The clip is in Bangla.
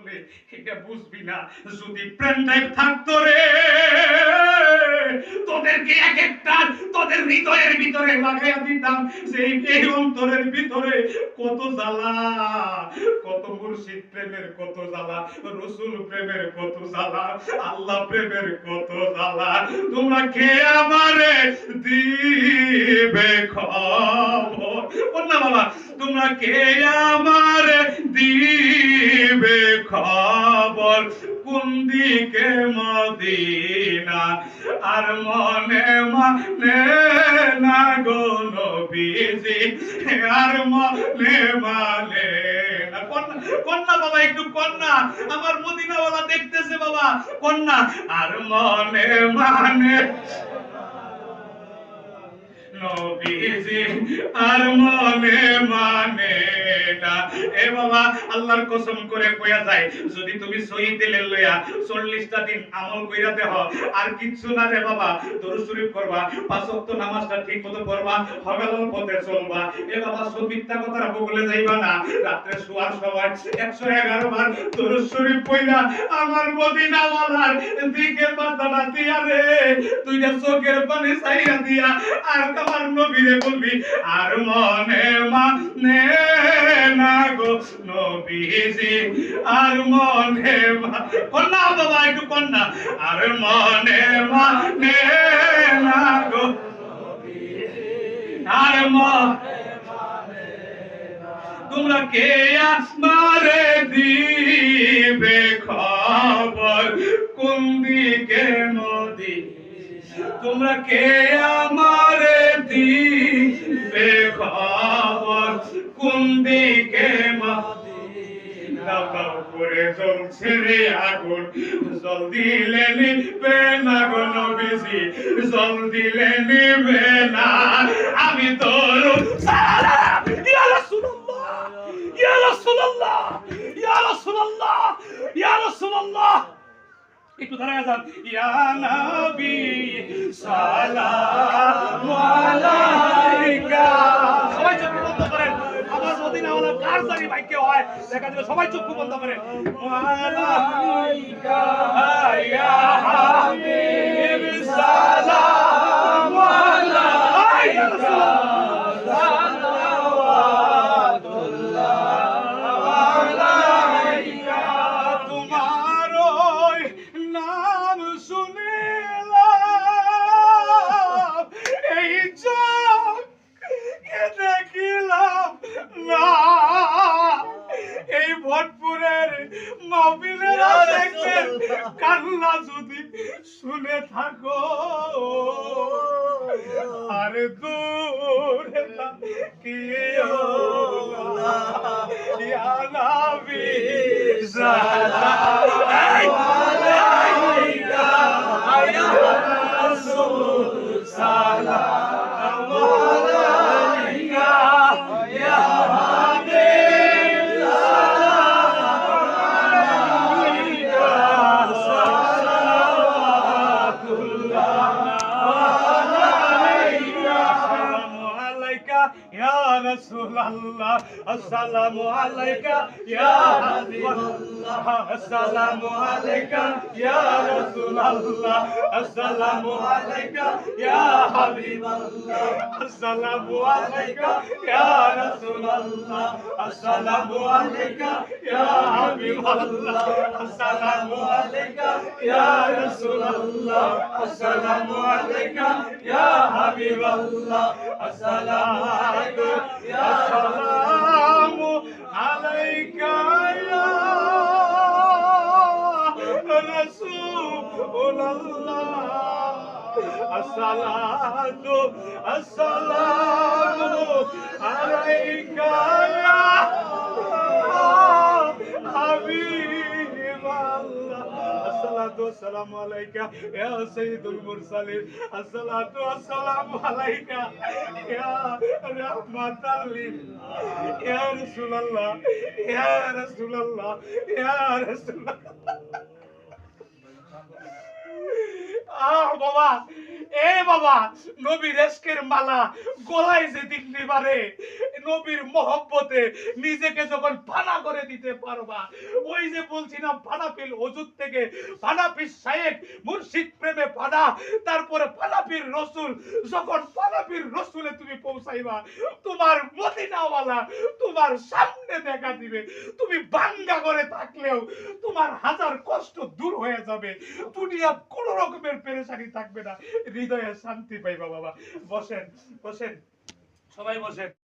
বললে এটা বুঝবি না। যদি প্রেম টাইপ থাকতো রে, তোদেরকে এক একটা তোদের হৃদয়ের ভিতরে লাগাইয়া দিতাম। সেই এই অন্তরের ভিতরে কত জ্বালা, কত মুর্শিদ প্রেমের কত জ্বালা, রসুল প্রেমের কত জ্বালা, আল্লাহ প্রেমের কত জ্বালা। তোমরা কে আমারে দিবে খবর? না বাবা, তোমরা কে আমারে দিবে খবর? কোন দিকে মদিনা আর মনে মানে না গো নবীজি, আর মনে মানে না। কন্যা বাবা, একটু কন্যা, আমার মদিনাওয়ালা দেখতেছে বাবা, কন্যা। আর মনে মানে নবীজি, আর মনে মানে না। এ বাবা, আল্লাহর কসম করে কইয়া যায়, যদি তুমি শহীদ দিলে লইয়া 40টা দিন আমল কইরা দেহ, আর কিচ্ছু না রে বাবা, দরুদ শরীফ করবা, 5 ওয়াক্ত নামাজটা ঠিকমতো পড়বা, হলাল পথে চলবা। এ বাবা, সব মিথ্যা কথা বলে যাইবা না। রাতে শোয়ার সময় 111 বার দরুদ শরীফ পড়া আমার মদিনাওয়ালার দিকে মাথাটা দিয়া রে, তুইটা চোখের পানি চাইয়া দিয়া আর আমার নবীরে বলবি, আর মনে মানে না গো নবীজি, আর মনে কন্যা বাবা, একটু কন্যা, আর মনে মানে না গো, আর তোমরা কে আমারে দিবে খবর? কোন দিকে নদী? তোমরা কে আমারে দিবে খবর? কোন দিকে দাও করে জ্বলছে রে আগুন, জল দিলে নিবে না গো নবীজি, জল দিলে নিবে না। আমি তোর ইয়া রাসূলুল্লাহ, ইয়া রাসূলুল্লাহ, ইয়া রাসূলুল্লাহ, ইয়া রাসূলুল্লাহ। একটু দাঁড়ায় যান। ইয়া নবী সালামু আলাইকা। সবাই চোখ বন্ধ করেন। আমার মদিনাওয়ালা কার জানি ভাগ্য হয় দেখা যাবে, সবাই চোখ বন্ধ করেন। আলাইকা ইয়া হাবিব সালামু আলাইকা, কান্না যদি শুনে থাকো, আরে দূরে থাকিও না, ইয়া নবী সালামু আলাইকা, ইয়া রাসূল সালামু আলাইকা, ইয়া রাসূলুল্লাহ, আসসালামু আলাইকা ইয়া হাবিবাল্লাহ, আসসালামু আলাইকা ইয়া রাসূলুল্লাহ, আসসালামু আলাইকা ইয়া হাবিবাল্লাহ, আসসালামু আলাইকা ইয়া রাসূলুল্লাহ, আসসালামু আলাইকা ইয়া হাবিবাল্লাহ, আসসালামু আলাইকা ইয়া রাসূলুল্লাহ, আসসালামু আলাইকা ইয়া হাবিবাল্লাহ, আসসালামু আলাইকা السلام عليك يا رسول الله، الصلاة السلام عليك يا حبيب الله، الصلاة والسلام عليك يا سيد المرسلين، الصلاة والسلام عليك يا رحمة لله، يا رسول الله، يا رسول الله، يا رسول الله। বাবা, এ বাবা, নবীর এশকের মালা গলায় যেদিন নিবারে, নবীর মহব্বতে নিজেকে যখন ফানা করে দিতে পারবা, ওই যে বলছিলাম ফানাফিল ওজুদ থেকে ফানাফির শায়েখ মুর্শিদ প্রেমে ফানা, তারপরে ফানাফির রসুল, যখন ফানাফির রসুলে তুমি পৌঁছাইবা, তোমার মদিনাওয়ালা তোমার সামনে দেখা দিবে। তুমি বাঙ্গা করে থাকলেও তোমার হাজার কষ্ট দূর হয়ে যাবে, দুনিয়া কোন রকমের পেরেশানি থাকবে না, হৃদয়ে শান্তি পাইবা বাবা। বসেন বসেন, সবাই বসেন।